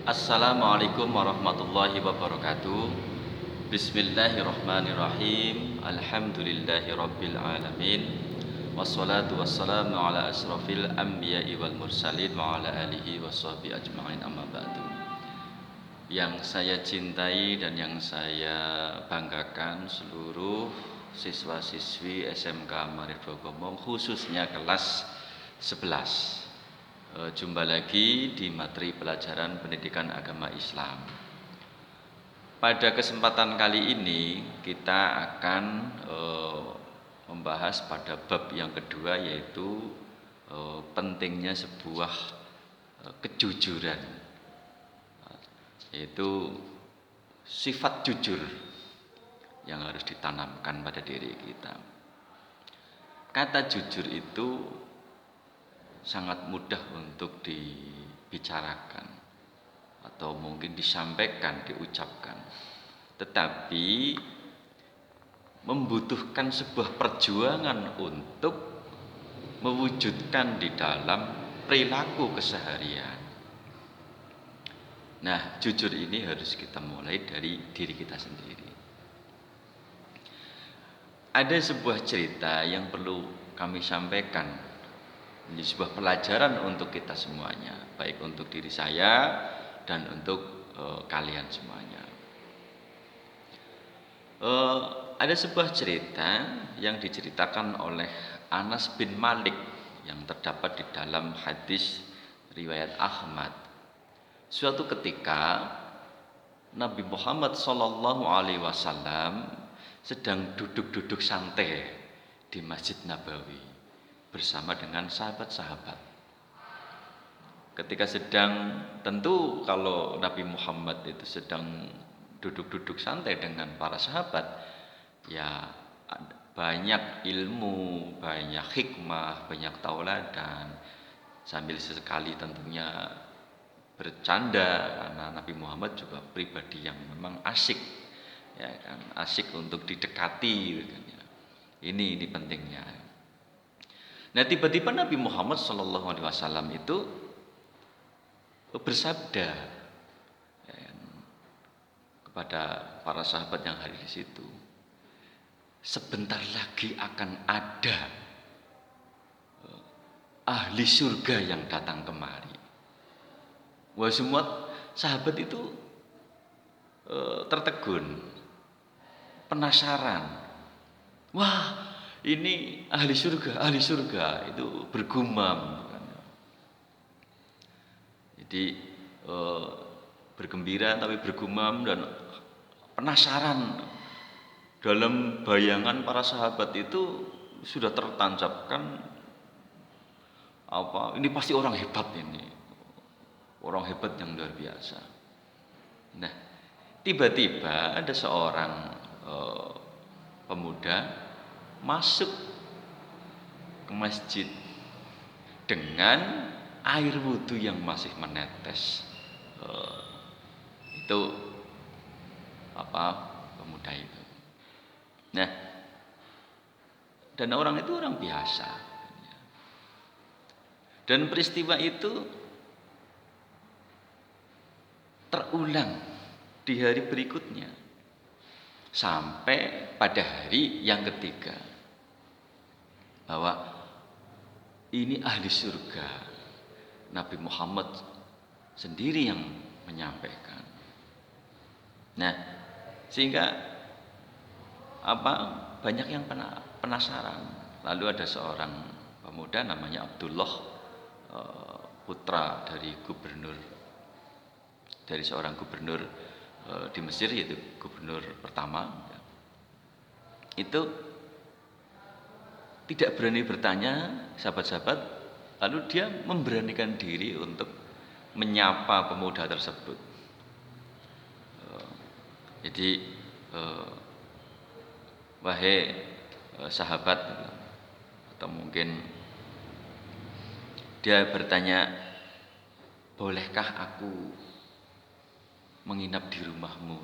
Assalamualaikum warahmatullahi wabarakatuh. Bismillahirrahmanirrahim. Alhamdulillahirabbil alamin. Wassalatu wassalamu ala asrofil anbiya'i wal mursalin wa ala alihi washabihi ajma'in, amma ba'du. Yang saya cintai dan yang saya banggakan seluruh siswa-siswi SMK Maarif Bogomong, khususnya kelas 11. Jumpa lagi di materi pelajaran pendidikan agama Islam. Pada kesempatan kali ini kita akan membahas pada bab yang kedua, yaitu pentingnya sebuah kejujuran, yaitu sifat jujur yang harus ditanamkan pada diri kita. Kata jujur itu sangat mudah untuk dibicarakan atau mungkin disampaikan, diucapkan, tetapi membutuhkan sebuah perjuangan untuk mewujudkan di dalam perilaku keseharian. Nah, jujur ini harus kita mulai dari diri kita sendiri. Ada sebuah cerita yang perlu kami sampaikan, ini sebuah pelajaran untuk kita semuanya, baik untuk diri saya dan untuk kalian semuanya. Ada sebuah cerita yang diceritakan oleh Anas bin Malik yang terdapat di dalam hadis riwayat Ahmad. Suatu ketika Nabi Muhammad SAW sedang duduk-duduk santai di Masjid Nabawi bersama dengan sahabat-sahabat. Ketika tentu kalau Nabi Muhammad itu sedang duduk-duduk santai dengan para sahabat, ya banyak ilmu, banyak hikmah, banyak tauladan, sambil sesekali tentunya bercanda, karena Nabi Muhammad juga pribadi yang memang asik, ya kan, asik untuk didekati, kan, ya. Ini pentingnya. Nah, tiba-tiba Nabi Muhammad SAW itu bersabda, ya, kepada para sahabat yang hadir di situ, sebentar lagi akan ada ahli surga yang datang kemari. Wah, semua sahabat itu tertegun, penasaran. Wah, ini ahli surga itu bergumam. Jadi bergembira tapi bergumam dan penasaran. Dalam bayangan para sahabat itu sudah tertancapkan ini pasti orang hebat ini, orang hebat yang luar biasa. Nah, tiba-tiba ada seorang pemuda masuk ke masjid dengan air wudhu yang masih menetes. Itu pemuda itu. Nah, dan orang itu orang biasa. Dan peristiwa itu terulang di hari berikutnya sampai pada hari yang ketiga, bahwa ini ahli surga. Nabi Muhammad sendiri yang menyampaikan. Nah, sehingga banyak yang penasaran. Lalu ada seorang pemuda namanya Abdullah, putra dari seorang gubernur di Mesir, yaitu gubernur pertama. Itu tidak berani bertanya sahabat-sahabat, lalu dia memberanikan diri untuk menyapa pemuda tersebut. Jadi wahai sahabat, atau mungkin dia bertanya, bolehkah aku menginap di rumahmu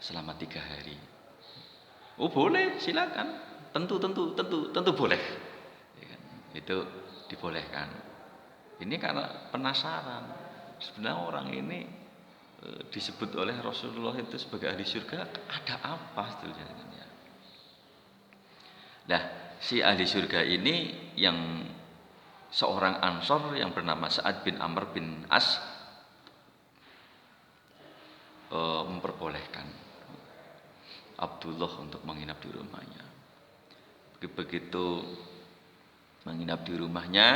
selama 3 hari? Oh boleh, silakan. Tentu boleh. Itu dibolehkan. Ini karena penasaran. Sebenarnya orang ini disebut oleh Rasulullah itu sebagai ahli surga, ada apa sebetulnya? Nah, si ahli surga ini yang seorang Ansor yang bernama Sa'ad bin Amr bin As memperbolehkan Abdullah untuk menginap di rumahnya. Begitu menginap di rumahnya,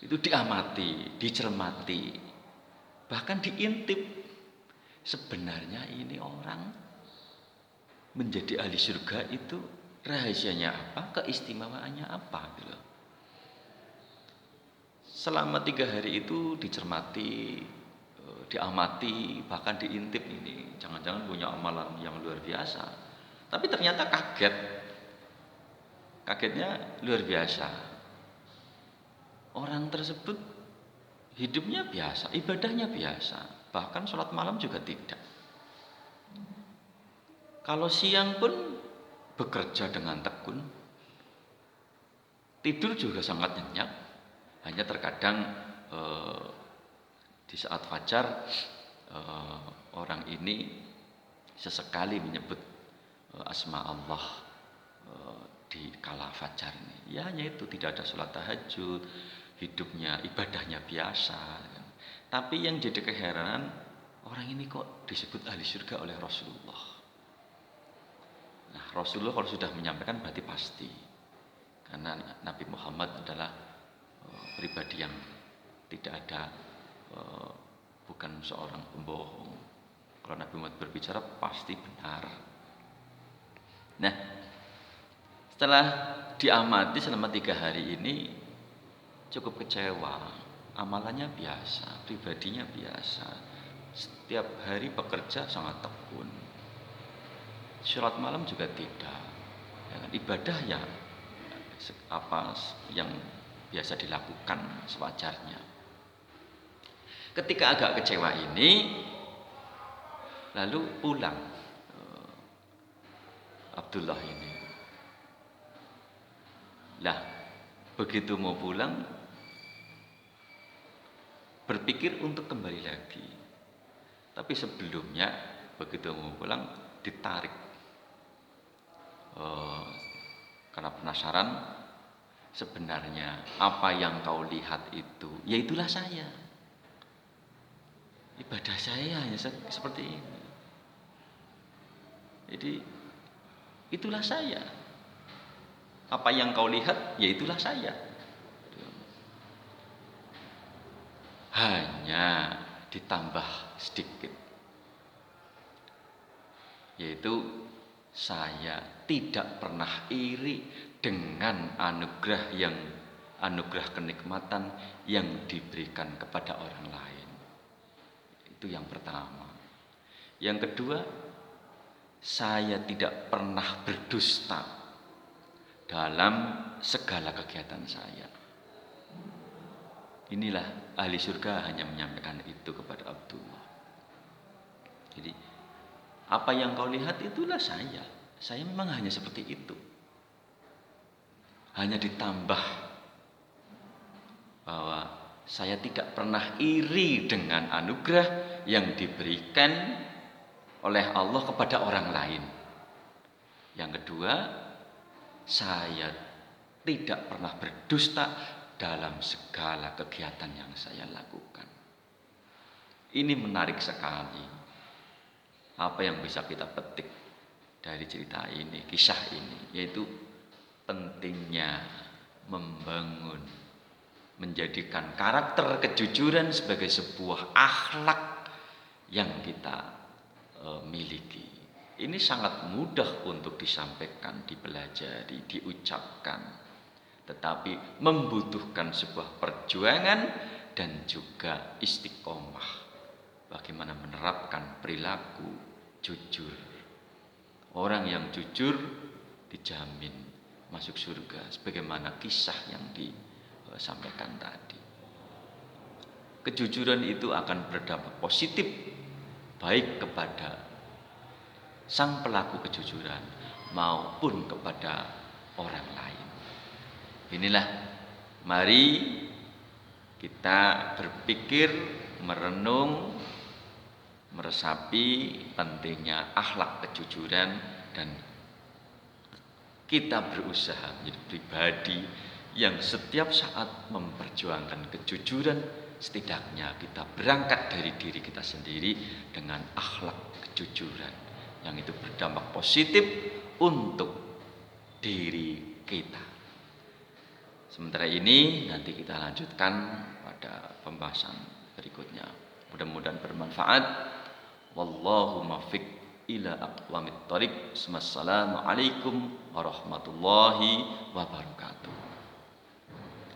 itu diamati, dicermati, bahkan diintip. Sebenarnya ini orang menjadi ahli surga itu rahasianya apa, keistimewaannya apa gitu. Selama 3 hari itu dicermati, diamati, bahkan diintip ini. Jangan-jangan punya amalan yang luar biasa. Tapi ternyata kaget. Kagetnya luar biasa. Orang tersebut hidupnya biasa, ibadahnya biasa. Bahkan sholat malam juga tidak. Kalau siang pun bekerja dengan tekun. Tidur juga sangat nyenyak. Hanya terkadang di saat fajar orang ini sesekali menyebut asma Allah di kala fajar ini. Ya hanya itu, tidak ada sholat tahajud, hidupnya, ibadahnya biasa. Tapi yang jadi keheranan, orang ini kok disebut ahli surga oleh Rasulullah. Nah, Rasulullah kalau sudah menyampaikan berarti pasti. Karena Nabi Muhammad adalah pribadi yang tidak ada, bukan seorang pembohong. Kalau Nabi Muhammad berbicara pasti benar. Nah, setelah diamati selama 3 hari ini, cukup kecewa. Amalannya biasa, pribadinya biasa. Setiap hari bekerja sangat tekun. Sholat malam juga tidak. Ibadah ya apa yang biasa dilakukan sewajarnya. Ketika agak kecewa ini, lalu pulang Abdullah ini. Lah, begitu mau pulang, berpikir untuk kembali lagi. Tapi sebelumnya begitu mau pulang ditarik. Karena penasaran, sebenarnya apa yang kau lihat itu, ya itulah saya. Ibadah saya hanya seperti ini. Jadi itulah saya. Apa yang kau lihat, ya itulah saya. Hanya ditambah sedikit, yaitu saya tidak pernah iri dengan anugerah kenikmatan yang diberikan kepada orang lain. Itu yang pertama. Yang kedua, saya tidak pernah berdusta dalam segala kegiatan saya. Inilah ahli surga hanya menyampaikan itu kepada Abdullah. Jadi apa yang kau lihat itulah saya. Saya memang hanya seperti itu. Hanya ditambah bahwa saya tidak pernah iri dengan anugerah yang diberikan oleh Allah kepada orang lain. Yang kedua, saya tidak pernah berdusta dalam segala kegiatan yang saya lakukan. Ini menarik sekali. Apa yang bisa kita petik dari cerita ini, kisah ini, yaitu pentingnya membangun, menjadikan karakter kejujuran sebagai sebuah akhlak yang kita miliki. Ini sangat mudah untuk disampaikan, dipelajari, diucapkan. Tetapi membutuhkan sebuah perjuangan dan juga istiqomah. Bagaimana menerapkan perilaku jujur. Orang yang jujur dijamin masuk surga, sebagaimana kisah yang disampaikan tadi. Kejujuran itu akan berdampak positif baik kepada sang pelaku kejujuran maupun kepada orang lain. Inilah, mari kita berpikir, merenung meresapi pentingnya akhlak kejujuran, dan kita berusaha menjadi pribadi yang setiap saat memperjuangkan kejujuran. Setidaknya kita berangkat dari diri kita sendiri dengan akhlak kejujuran yang itu berdampak positif untuk diri kita. Sementara ini nanti kita lanjutkan pada pembahasan berikutnya. Mudah-mudahan bermanfaat. Wallahu muwaffiq ila aqwamit thoriq. Wassalamualaikum warahmatullahi wabarakatuh.